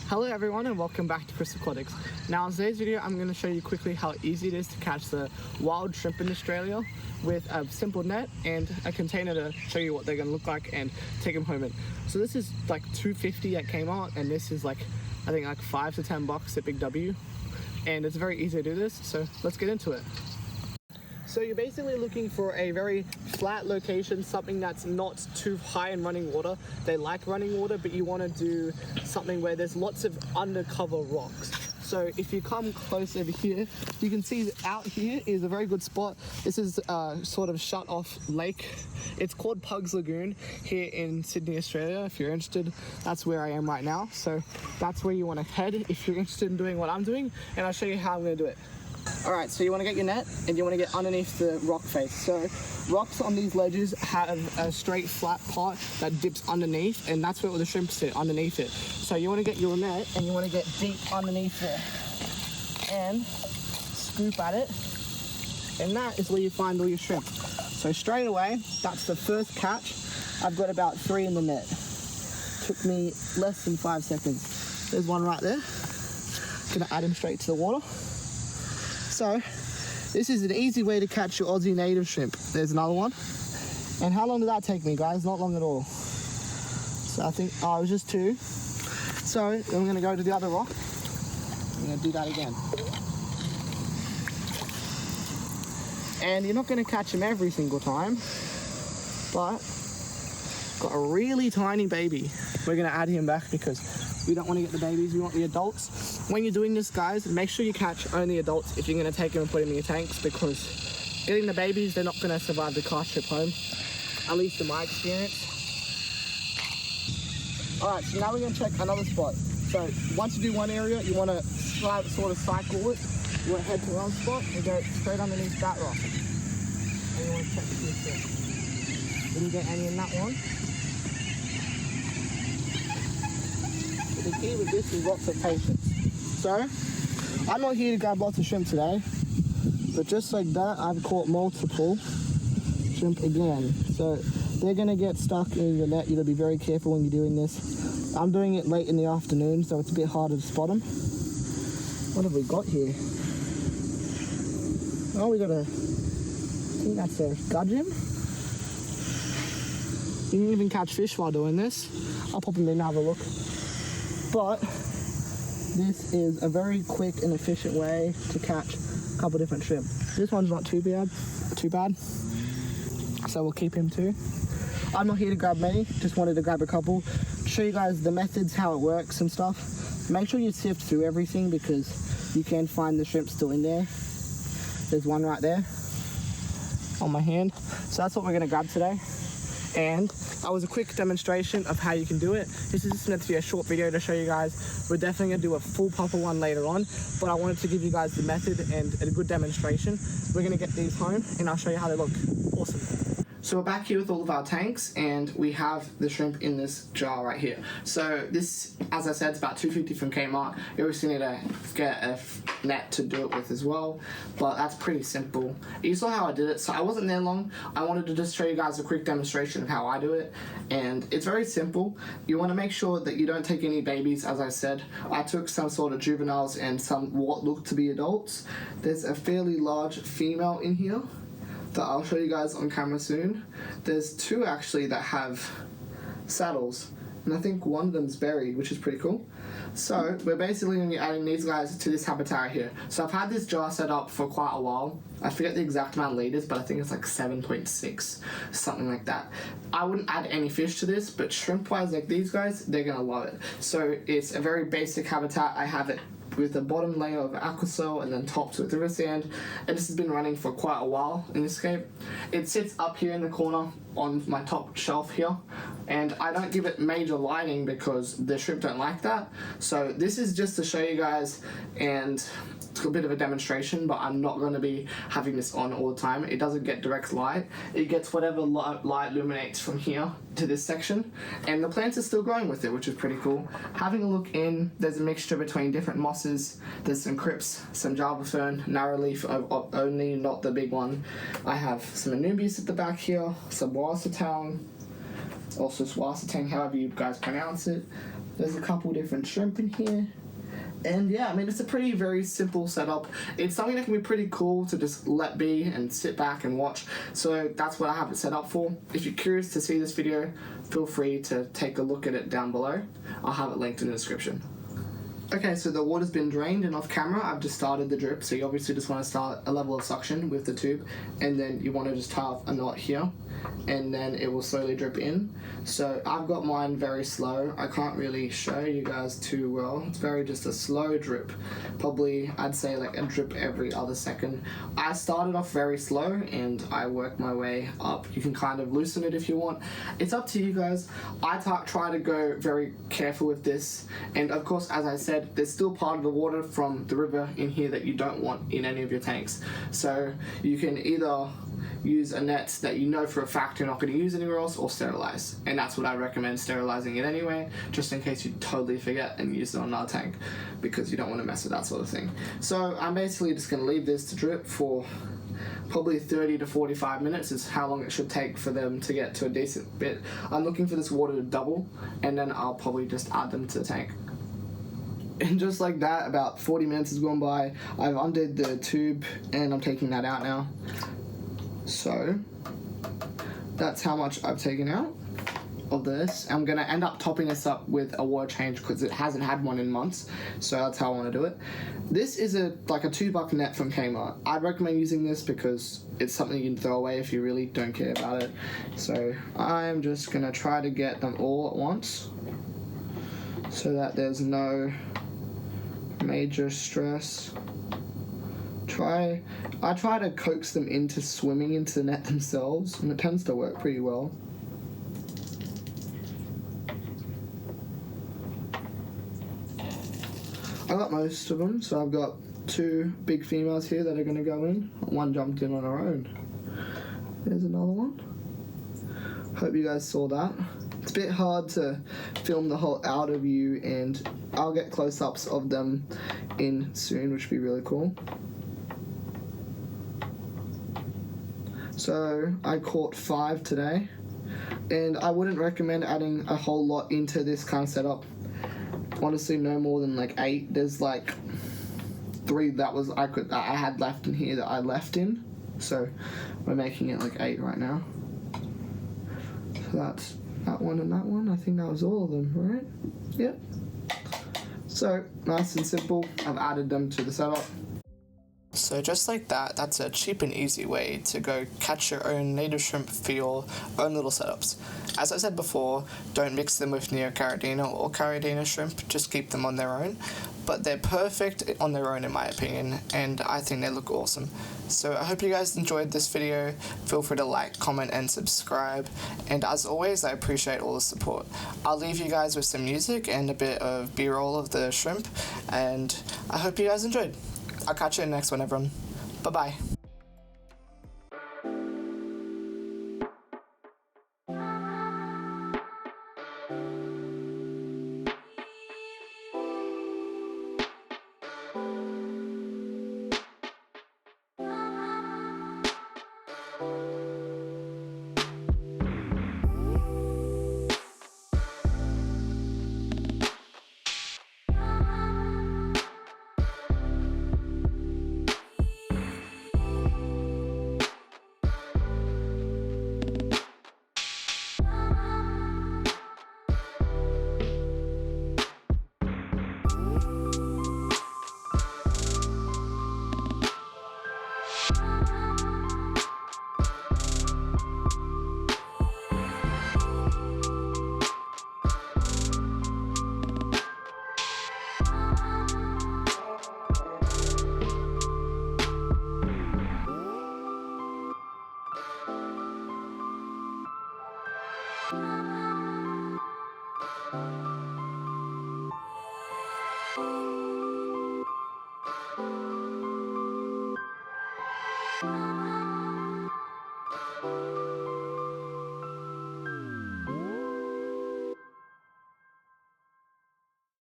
Hello everyone and welcome back to Chris Aquatics. Now in today's video I'm going to show you quickly how easy it is to catch the wild shrimp in Australia with a simple net and a container to show you what they're going to look like and take them home in. So this is like $2.50 at Kmart and this is like I think like $5 to $10 at Big W, and it's very easy to do this, so let's get into it. So you're basically looking for a very flat location, something that's not too high in running water. They like running water, but you want to do something where there's lots of undercover rocks. So if you come close over here, you can see that out here is a very good spot. This is a sort of shut off lake. It's called Pugs Lagoon here in Sydney, Australia. If you're interested, that's where I am right now. So that's where you want to head if you're interested in doing what I'm doing, and I'll show you how I'm going to do it. Alright, so you want to get your net and you want to get underneath the rock face. So rocks on these ledges have a straight flat part that dips underneath, and that's where all the shrimp sit, underneath it. So you want to get your net and you want to get deep underneath there and scoop at it, and that is where you find all your shrimp. So straight away, that's the first catch. I've got about 3 in the net. Took me less than 5 seconds. There's one right there. Gonna add him straight to the water. So, this is an easy way to catch your Aussie native shrimp. There's another one. And how long did that take me, guys? Not long at all. So I think, it was just 2. So, I'm going to go to the other rock. I'm going to do that again. And you're not going to catch them every single time, but got a really tiny baby. We're going to add him back because we don't want to get the babies, we want the adults. When you're doing this, guys, make sure you catch only adults if you're going to take them and put them in your tanks, because getting the babies, they're not going to survive the cast trip home, at least in my experience. Alright, so now we're going to check another spot. So once you do one area, you want to sort of cycle it. You want to head to one spot and go straight underneath that rock. And you want to check this here. Didn't get any in that one. The key with this is lots of patience. So, I'm not here to grab lots of shrimp today, but just like that, I've caught multiple shrimp again. So, they're going to get stuck in your net. You got to be very careful when you're doing this. I'm doing it late in the afternoon, so it's a bit harder to spot them. What have we got here? Oh, we got I think that's a gudgeon. You can even catch fish while doing this. I'll pop them in and have a look. But this is a very quick and efficient way to catch a couple different shrimp. This one's not too bad, so we'll keep him too. I'm not here to grab many, just wanted to grab a couple. Show you guys the methods, how it works and stuff. Make sure you sift through everything because you can find the shrimp still in there. There's one right there on my hand. So that's what we're gonna grab today. And that was a quick demonstration of how you can do it. This is just meant to be a short video to show you guys. We're definitely going to do a full proper one later on, but I wanted to give you guys the method and a good demonstration. We're going to get these home and I'll show you how they look. Awesome. So we're back here with all of our tanks and we have the shrimp in this jar right here. So this, as I said, it's about $2.50 from Kmart. You obviously need to get a net to do it with as well, but that's pretty simple. You saw how I did it, so I wasn't there long. I wanted to just show you guys a quick demonstration of how I do it, and it's very simple. You want to make sure that you don't take any babies, as I said. I took some sort of juveniles and some what look to be adults. There's a fairly large female in here that I'll show you guys on camera soon. There's 2 actually that have saddles, and I think one of them's buried, which is pretty cool. So we're basically going to be adding these guys to this habitat here. So I've had this jar set up for quite a while. I forget the exact amount of liters, but I think it's like 7.6, something like that. I wouldn't add any fish to this, but shrimp wise, like these guys, they're going to love it. So it's a very basic habitat. I have it with the bottom layer of aquasoil and then topped with river sand, and this has been running for quite a while in this escape. It sits up here in the corner on my top shelf here, and I don't give it major lighting because the shrimp don't like that. So this is just to show you guys and a bit of a demonstration, but I'm not going to be having this on all the time. It doesn't get direct light. It gets whatever light illuminates from here to this section, and the plants are still growing with it, which is pretty cool. Having a look in, there's a mixture between different mosses. There's some crypts, some java fern, narrow leaf only, not the big one. I have some anubias at the back here, some wassertang, also swassetang, however you guys pronounce it. There's a couple different shrimp in here. And yeah, I mean, it's a very simple setup. It's something that can be pretty cool to just let be and sit back and watch. So that's what I have it set up for. If you're curious to see this video, feel free to take a look at it down below. I'll have it linked in the description. Okay, so the water's been drained, and off camera I've just started the drip. So you obviously just want to start a level of suction with the tube, and then you want to just tie off a knot here, and then it will slowly drip in. So I've got mine very slow. I can't really show you guys too well. It's very just a slow drip. Probably I'd say like a drip every other second. I started off very slow and I worked my way up. You can kind of loosen it if you want. It's up to you guys. I try to go very careful with this, and of course, as I said, there's still part of the water from the river in here that you don't want in any of your tanks. So you can either use a net that you know for a fact you're not going to use anywhere else, or sterilize. And that's what I recommend, sterilizing it anyway, just in case you totally forget and use it on another tank, because you don't want to mess with that sort of thing. So I'm basically just going to leave this to drip for probably 30 to 45 minutes is how long it should take for them to get to a decent bit. I'm looking for this water to double, and then I'll probably just add them to the tank. And just like that, about 40 minutes has gone by. I've undid the tube and I'm taking that out now. So that's how much I've taken out of this. I'm going to end up topping this up with a water change because it hasn't had one in months. So that's how I want to do it. This is like a $2 net from Kmart. I'd recommend using this because it's something you can throw away if you really don't care about it. So I'm just going to try to get them all at once so that there's no major stress. I try to coax them into swimming into the net themselves, and it tends to work pretty well. I got most of them, so I've got 2 big females here that are going to go in. One jumped in on her own. There's another one. Hope you guys saw that. It's a bit hard to film the whole outer view, and I'll get close-ups of them in soon, which would be really cool. So I caught 5 today, and I wouldn't recommend adding a whole lot into this kind of setup. Honestly, no more than like 8. There's like 3 that I had left in here that I left in, so we're making it like 8 right now. So that's that one and that one. I think that was all of them, right? Yep. So nice and simple. I've added them to the setup. So just like that, that's a cheap and easy way to go catch your own native shrimp for your own little setups. As I said before, don't mix them with Neocaridina or Caridina shrimp, just keep them on their own. But they're perfect on their own in my opinion, and I think they look awesome. So I hope you guys enjoyed this video. Feel free to like, comment, and subscribe. And as always, I appreciate all the support. I'll leave you guys with some music and a bit of b-roll of the shrimp, and I hope you guys enjoyed. I'll catch you in the next one, everyone. Bye-bye. Bye.